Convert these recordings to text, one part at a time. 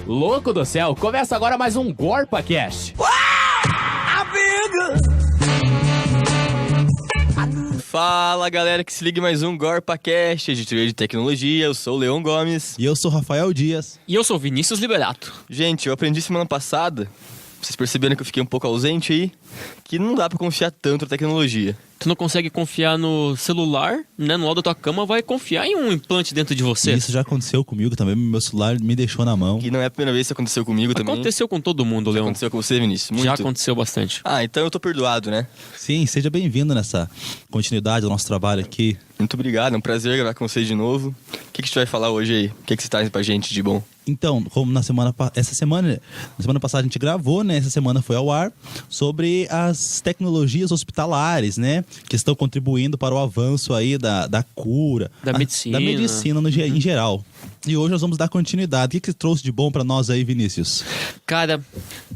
Louco do céu, começa agora mais um GorpaCast. Fala galera que se liga em mais um GorpaCast, editoria de tecnologia. Eu sou o Leon Gomes. E eu sou o Rafael Dias. E eu sou o Vinícius Liberato. Gente, eu aprendi semana passada, vocês perceberam que eu fiquei um pouco ausente aí, que não dá pra confiar tanto na tecnologia. Tu não consegue confiar no celular, né? No lado da tua cama, vai confiar em um implante dentro de você. Isso já aconteceu comigo também, meu celular me deixou na mão. Que não é a primeira vez que aconteceu comigo também. Aconteceu com todo mundo, Já Leon. aconteceu com você, Vinícius? Muito. Já aconteceu bastante. Ah, então eu tô perdoado, né? Sim, seja bem-vindo nessa continuidade do nosso trabalho aqui. Muito obrigado, é um prazer gravar com vocês de novo. O que a gente vai falar hoje aí? O que você traz pra gente de bom? Então, como na semana passada a gente gravou, né? Essa semana foi ao ar, sobre as tecnologias hospitalares, né? Que estão contribuindo para o avanço aí da cura. Da medicina. Da medicina em geral. E hoje nós vamos dar continuidade. O que trouxe de bom para nós aí, Vinícius? Cara,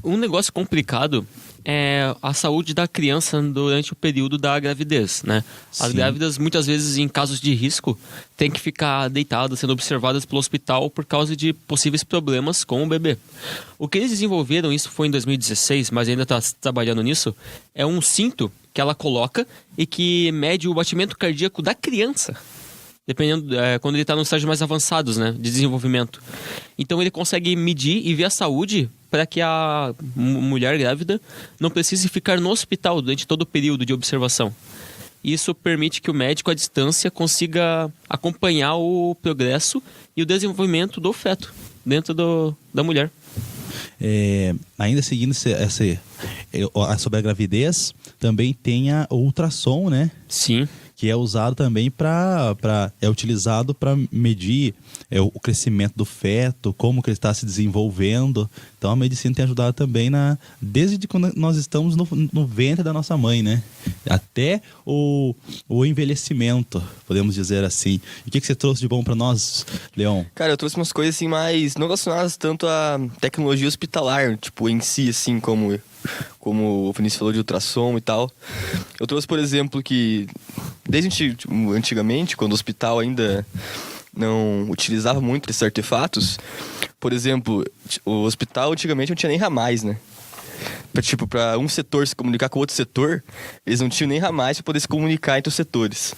um negócio complicado é a saúde da criança durante o período da gravidez, né? As Sim. grávidas, muitas vezes, em casos de risco, têm que ficar deitadas, sendo observadas pelo hospital por causa de possíveis problemas com o bebê. O que eles desenvolveram, isso foi em 2016, mas ainda está trabalhando nisso, é um cinto que ela coloca e que mede o batimento cardíaco da criança. Dependendo, quando ele está nos estágios mais avançados, né, de desenvolvimento. Então ele consegue medir e ver a saúde para que a mulher grávida não precise ficar no hospital durante todo o período de observação. Isso permite que o médico à distância consiga acompanhar o progresso e o desenvolvimento do feto dentro da mulher. Ainda seguindo sobre a gravidez, também tem o ultrassom, né? Sim. Que é usado também é utilizado para medir o crescimento do feto, como que ele está se desenvolvendo. Então a medicina tem ajudado também desde quando nós estamos no ventre da nossa mãe, né? Até o envelhecimento, podemos dizer assim. E o que você trouxe de bom para nós, Leon? Cara, eu trouxe umas coisas assim mais não relacionadas tanto à tecnologia hospitalar, tipo em si, assim, como o Vinícius falou de ultrassom e tal. Eu trouxe, por exemplo, que desde antigamente, quando o hospital ainda não utilizava muito esses artefatos, por exemplo, o hospital antigamente não tinha nem ramais, né? Para um setor se comunicar com outro setor, eles não tinham nem ramais para poder se comunicar entre os setores.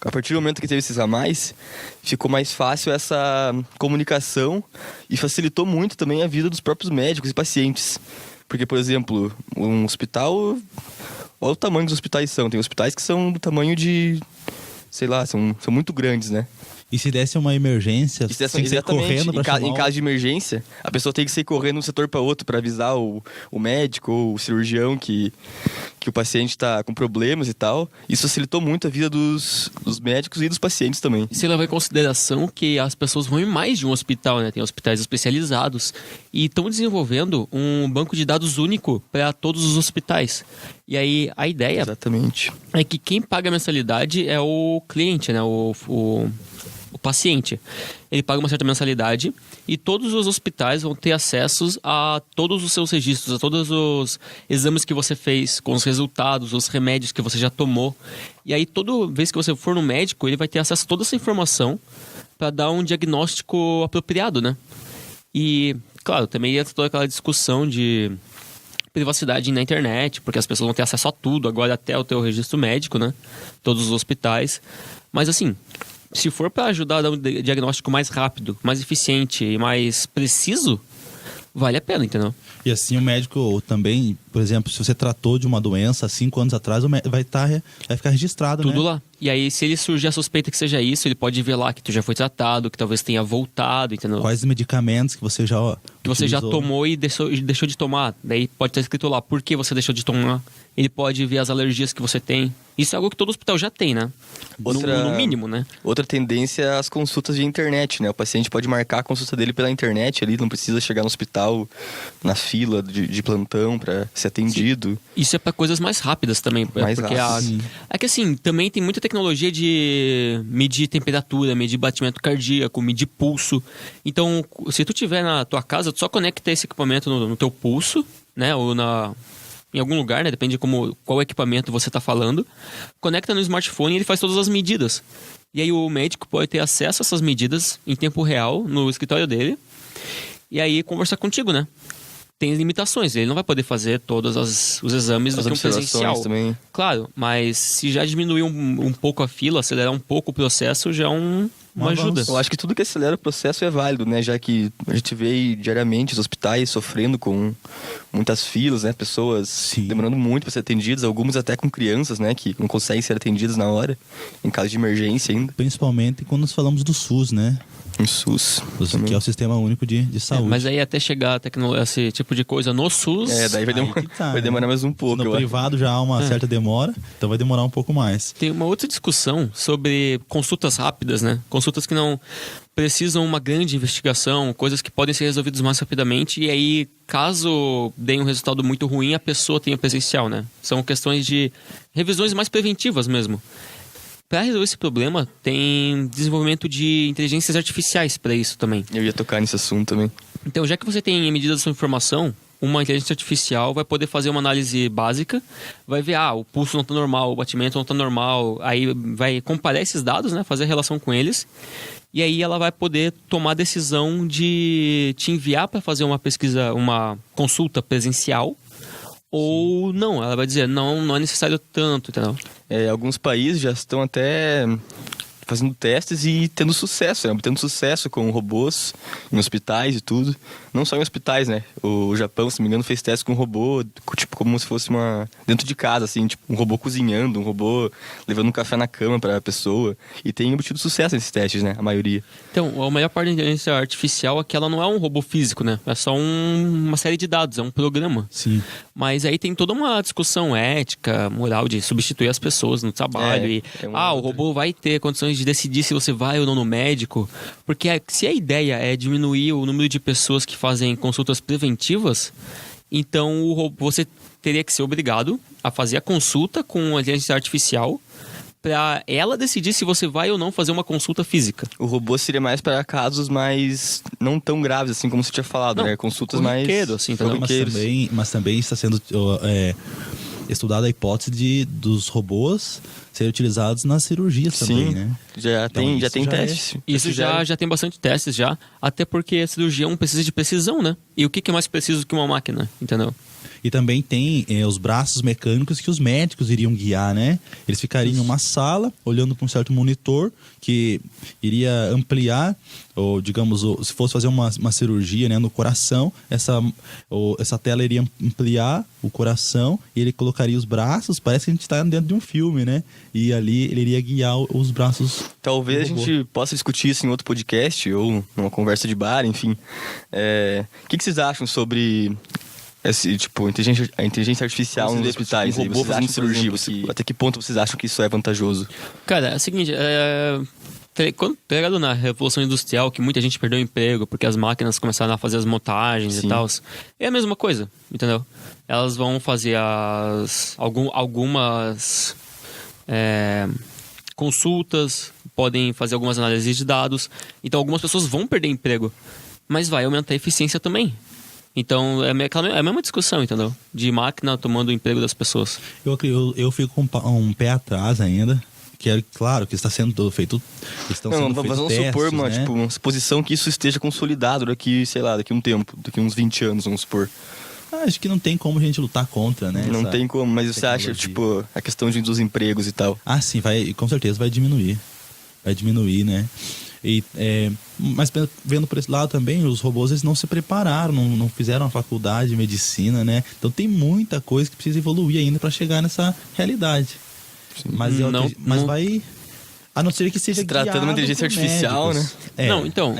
A partir do momento que teve esses ramais, ficou mais fácil essa comunicação e facilitou muito também a vida dos próprios médicos e pacientes. Porque, por exemplo, um hospital... Olha o tamanho dos hospitais são. Tem hospitais que são do tamanho de... Sei lá, são muito grandes, né? E se desse uma emergência, tem que sair correndo para chamar... Em caso de emergência, a pessoa tem que sair correndo de um setor para outro para avisar o médico ou o cirurgião que o paciente está com problemas e tal. Isso facilitou muito a vida dos médicos e dos pacientes também. E se levar em consideração que as pessoas vão em mais de um hospital, né? Tem hospitais especializados e estão desenvolvendo um banco de dados único para todos os hospitais. E aí a ideia Exatamente. É que quem paga a mensalidade é o cliente, né? O paciente. Ele paga uma certa mensalidade e todos os hospitais vão ter acesso a todos os seus registros, a todos os exames que você fez, com os resultados, os remédios que você já tomou. E aí, toda vez que você for no médico, ele vai ter acesso a toda essa informação para dar um diagnóstico apropriado, né? E, claro, também entra toda aquela discussão de privacidade na internet, porque as pessoas vão ter acesso a tudo, agora até o teu registro médico, né? Todos os hospitais. Mas, assim... Se for para ajudar a dar um diagnóstico mais rápido, mais eficiente e mais preciso, vale a pena, entendeu? E assim o médico também, por exemplo, se você tratou de uma doença há 5 anos atrás, vai ficar registrado, tudo né? lá. E aí, se ele surgir a suspeita que seja isso, ele pode ver lá que tu já foi tratado, que talvez tenha voltado, entendeu? Quais medicamentos que você já utilizou. Tomou e deixou de tomar. Daí pode estar escrito lá por que você deixou de tomar. Ele pode ver as alergias que você tem. Isso é algo que todo hospital já tem, né? No mínimo, né? Outra tendência é as consultas de internet, né? O paciente pode marcar a consulta dele pela internet ali, não precisa chegar no hospital na fila de plantão para ser atendido. Sim. Isso é para coisas mais rápidas também. Mais rápidas. É que assim, também tem muita tecnologia de medir temperatura, medir batimento cardíaco, medir pulso. Então, se tu tiver na tua casa, tu só conecta esse equipamento no teu pulso, né? Ou em algum lugar, né? Depende de qual equipamento você está falando. Conecta no smartphone e ele faz todas as medidas. E aí o médico pode ter acesso a essas medidas em tempo real no escritório dele. E aí conversar contigo, né? Tem limitações, ele não vai poder fazer todos os exames do que um presencial. Também. Claro, mas se já diminuir um pouco a fila, acelerar um pouco o processo, já é uma ajuda. Eu acho que tudo que acelera o processo é válido, né? Já que a gente vê aí diariamente os hospitais sofrendo com muitas filas, né? Pessoas demorando muito para ser atendidas, algumas até com crianças, né? Que não conseguem ser atendidas na hora, em caso de emergência ainda. Principalmente quando nós falamos do SUS, né? Um SUS. Que é o Sistema Único de Saúde. Mas aí até chegar esse tipo de coisa no SUS... Daí vai demorar mais um pouco. No privado já há uma certa demora, então vai demorar um pouco mais. Tem uma outra discussão sobre consultas rápidas, né? Consultas que não precisam uma grande investigação, coisas que podem ser resolvidas mais rapidamente, e aí, caso dê um resultado muito ruim, a pessoa tenha presencial, né? São questões de revisões mais preventivas mesmo. Para resolver esse problema, tem desenvolvimento de inteligências artificiais para isso também. Eu ia tocar nesse assunto também. Então, já que você tem medidas da sua informação, uma inteligência artificial vai poder fazer uma análise básica, vai ver, o pulso não está normal, o batimento não está normal, aí vai comparar esses dados, né, fazer a relação com eles, e aí ela vai poder tomar a decisão de te enviar para fazer uma pesquisa, uma consulta presencial, ou não, ela vai dizer, não é necessário tanto, entendeu? Alguns países já estão até fazendo testes e tendo sucesso, né? Obtendo sucesso com robôs em hospitais e tudo. Não só em hospitais, né? O Japão, se não me engano, fez testes com um robô, tipo, como se fosse dentro de casa, assim, tipo, um robô cozinhando, um robô levando um café na cama para a pessoa. E tem obtido sucesso nesses testes, né? A maioria. Então, a melhor parte da inteligência artificial é que ela não é um robô físico, né? É só uma série de dados, é um programa. Sim. Mas aí tem toda uma discussão ética, moral, de substituir as pessoas no trabalho. O robô vai ter condições de decidir se você vai ou não no médico. Porque se a ideia é diminuir o número de pessoas que fazem consultas preventivas, então você teria que ser obrigado a fazer a consulta com a inteligência artificial para ela decidir se você vai ou não fazer uma consulta física. O robô seria mais para casos mais não tão graves, assim como você tinha falado, né? Consultas mais... assim, mas também está sendo estudada a hipótese dos robôs serem utilizados nas cirurgias também, né? Já tem testes. Isso já tem bastante testes já, até porque a cirurgia precisa de precisão, né? E o que é mais preciso que uma máquina, entendeu? E também tem os braços mecânicos que os médicos iriam guiar, né? Eles ficariam em uma sala, olhando para um certo monitor que iria ampliar, ou digamos, se fosse fazer uma cirurgia, né, no coração, essa tela iria ampliar o coração e ele colocaria os braços, parece que a gente está dentro de um filme, né? E ali ele iria guiar os braços. Talvez a gente possa discutir isso em outro podcast ou numa conversa de bar, enfim. O que vocês acham sobre... a inteligência artificial nos hospitais, um robô fazendo cirurgia, até que ponto vocês acham que isso é vantajoso? Cara, é o seguinte, quando pegado na Revolução Industrial, que muita gente perdeu o emprego porque as máquinas começaram a fazer as montagens e tal, é a mesma coisa, entendeu? Elas vão fazer algumas consultas, podem fazer algumas análises de dados, então algumas pessoas vão perder emprego, mas vai aumentar a eficiência também. Então, é a mesma discussão, entendeu? De máquina tomando o emprego das pessoas. Eu fico com um pé atrás ainda. Que é claro que está sendo feito. Vamos supor uma suposição que isso esteja consolidado daqui um tempo, daqui uns 20 anos, vamos supor. Acho que não tem como a gente lutar contra, né? Não tem como, mas você acha, a questão dos empregos e tal? Sim, com certeza vai diminuir. Vai diminuir, né? Mas vendo por esse lado também, os robôs eles não se prepararam, não fizeram a faculdade de medicina, né? Então tem muita coisa que precisa evoluir ainda para chegar nessa realidade. Mas vai... A não ser que seja se tratando de uma inteligência artificial, médicos, né? Não, então,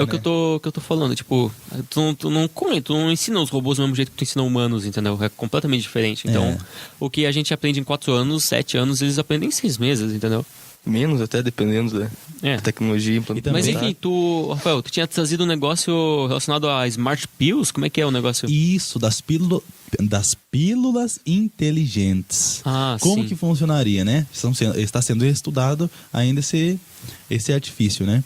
o que eu tô falando. Tipo, tu não ensina os robôs do mesmo jeito que tu ensina humanos, entendeu? É completamente diferente. Então, o que a gente aprende em 4 anos, 7 anos, eles aprendem em 6 meses, entendeu? Menos até, dependendo da tecnologia implementada. Mas enfim, Rafael, tu tinha trazido um negócio relacionado a Smart Pills? Como é que é o negócio? Isso, das pílulas inteligentes. Como que funcionaria, né? Está sendo estudado ainda esse artifício, né?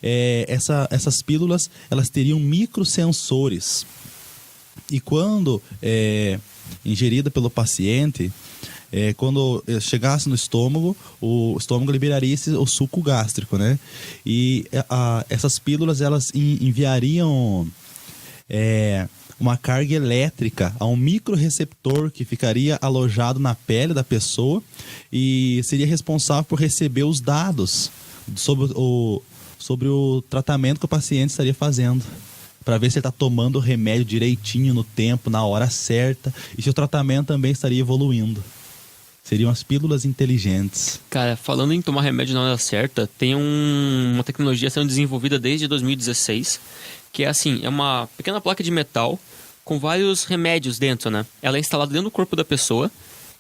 Essas pílulas, elas teriam microsensores. E quando ingerida pelo paciente, quando chegasse no estômago, o estômago liberaria o suco gástrico, né? E essas pílulas, elas enviariam uma carga elétrica a um microreceptor que ficaria alojado na pele da pessoa e seria responsável por receber os dados sobre o tratamento que o paciente estaria fazendo, para ver se ele está tomando o remédio direitinho no tempo, na hora certa, e se o tratamento também estaria evoluindo. Seriam as pílulas inteligentes. Cara, falando em tomar remédio na hora certa, tem uma tecnologia sendo desenvolvida desde 2016, que é assim, é uma pequena placa de metal com vários remédios dentro, né? Ela é instalada dentro do corpo da pessoa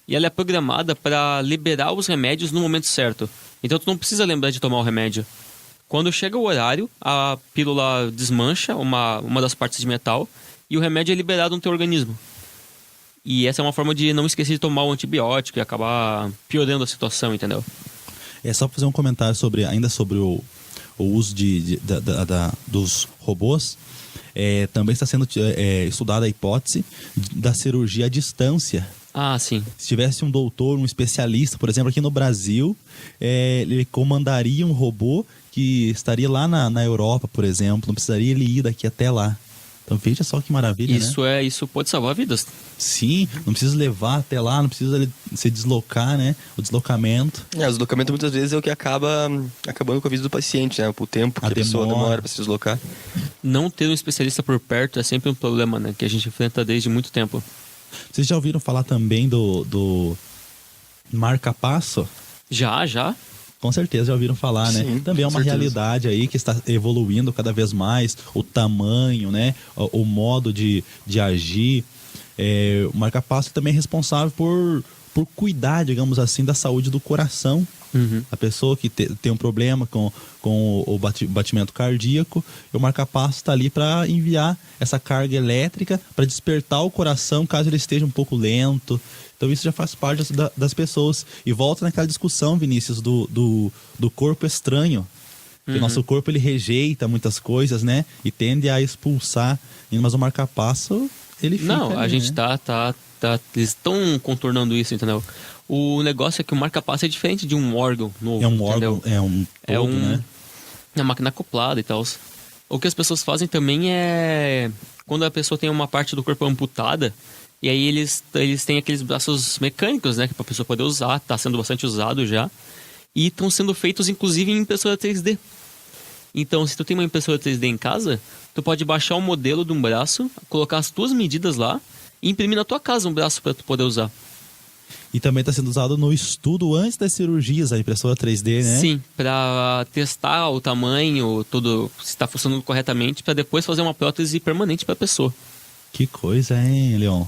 e ela é programada para liberar os remédios no momento certo. Então tu não precisa lembrar de tomar o remédio. Quando chega o horário, a pílula desmancha uma das partes de metal e o remédio é liberado no teu organismo. E essa é uma forma de não esquecer de tomar o antibiótico e acabar piorando a situação, entendeu? É só fazer um comentário ainda sobre o uso dos robôs. Também está sendo estudada a hipótese da cirurgia à distância. Ah, sim. Se tivesse um doutor, um especialista, por exemplo, aqui no Brasil, ele comandaria um robô que estaria lá na Europa, por exemplo. Não precisaria ele ir daqui até lá. Então veja só que maravilha, né? Isso pode salvar vidas. Sim, não precisa levar até lá, não precisa ele se deslocar, né? O deslocamento. O deslocamento muitas vezes é o que acaba acabando com a vida do paciente, né? O tempo que a pessoa demora para se deslocar. Não ter um especialista por perto é sempre um problema, né? Que a gente enfrenta desde muito tempo. Vocês já ouviram falar também do marca-passo? Já. Com certeza já ouviram falar, né? Sim, também é uma realidade aí que está evoluindo cada vez mais, o tamanho, né? O modo de agir. O marca-passo também é responsável por cuidar, digamos assim, da saúde do coração. Uhum. A pessoa que tem um problema com o batimento cardíaco, o marca-passo está ali para enviar essa carga elétrica para despertar o coração caso ele esteja um pouco lento. Então isso já faz parte das pessoas. E volta naquela discussão, Vinícius, do corpo estranho. Que o nosso corpo ele rejeita muitas coisas, né? E tende a expulsar. Mas o marca-passo, ele fica Não, ali, a gente né? eles estão contornando isso, entendeu? O negócio é que o marca-passo é diferente de um órgão novo, É um entendeu? órgão, né? É uma máquina acoplada e tal. O que as pessoas fazem também é... Quando a pessoa tem uma parte do corpo amputada, e aí eles têm aqueles braços mecânicos, né? Que a pessoa poder usar, tá sendo bastante usado já. E estão sendo feitos, inclusive, em impressora 3D. Então, se tu tem uma impressora 3D em casa, tu pode baixar o modelo de um braço, colocar as tuas medidas lá e imprimir na tua casa um braço para tu poder usar. E também está sendo usado no estudo antes das cirurgias, a impressora 3D, né? Sim, para testar o tamanho, tudo, se está funcionando corretamente, para depois fazer uma prótese permanente para a pessoa. Que coisa, hein, Leon?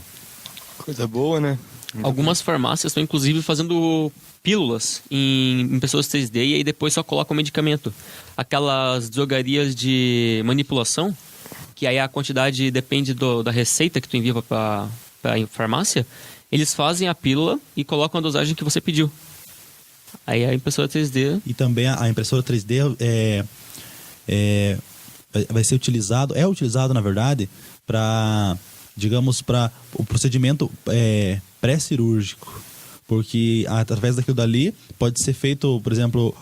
Coisa boa, né? Algumas farmácias estão, inclusive, fazendo pílulas em impressoras 3D e aí depois só colocam o medicamento. Aquelas drogarias de manipulação, que aí a quantidade depende da receita que tu envia para a farmácia, eles fazem a pílula e colocam a dosagem que você pediu. Aí a impressora 3D... E também a impressora 3D vai ser utilizado na verdade, para, digamos, para o procedimento pré-cirúrgico. Porque através daquilo dali pode ser feito, por exemplo,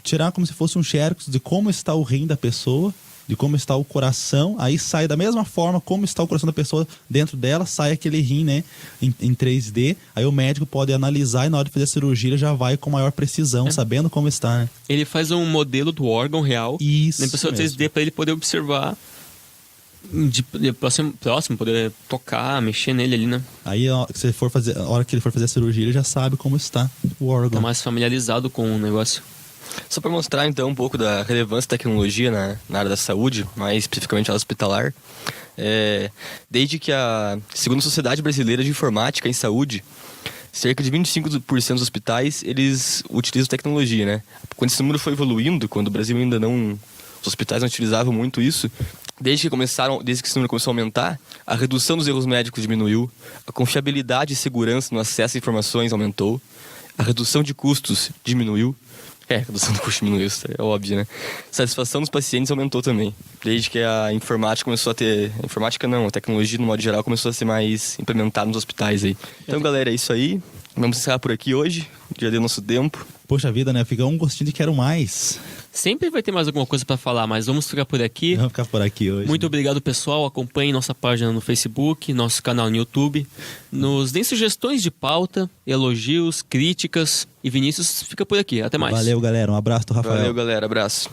tirar como se fosse um xerox de como está o rim da pessoa, de como está o coração, aí sai da mesma forma como está o coração da pessoa, dentro dela sai aquele rim, né, em 3D, aí o médico pode analisar e na hora de fazer a cirurgia ele já vai com maior precisão, sabendo como está, né? Ele faz um modelo do órgão real Isso na impressora mesmo. 3D para ele poder observar de próximo, poder tocar, mexer nele ali, né? Aí a hora que ele for fazer a cirurgia ele já sabe como está o Tá órgão. mais familiarizado com o negócio. Só para mostrar então um pouco da relevância da tecnologia na área da saúde, mais especificamente a hospitalar, desde que segundo a Sociedade Brasileira de Informática em Saúde, cerca de 25% dos hospitais eles utilizam tecnologia, né? Quando esse número foi evoluindo, quando o Brasil ainda não... Os hospitais não utilizavam muito isso. Desde que esse número começou a aumentar, a redução dos erros médicos diminuiu, a confiabilidade e segurança no acesso a informações aumentou, a redução de custos diminuiu, A redução do custo diminuiu, isso é óbvio, né? Satisfação dos pacientes aumentou também. Desde que a informática começou a ter... A informática não, a tecnologia, no modo geral, começou a ser mais implementada nos hospitais aí. Então, galera, é isso aí. Vamos encerrar por aqui hoje. Já deu nosso tempo. Poxa vida, né? Fica um gostinho de quero mais. Sempre vai ter mais alguma coisa pra falar, mas vamos ficar por aqui. Vamos ficar por aqui hoje. Muito obrigado, pessoal. Acompanhem nossa página no Facebook, nosso canal no YouTube. Nos deem sugestões de pauta, elogios, críticas. E Vinícius fica por aqui. Até mais. Valeu, galera. Um abraço do Rafael. Valeu, galera. Abraço.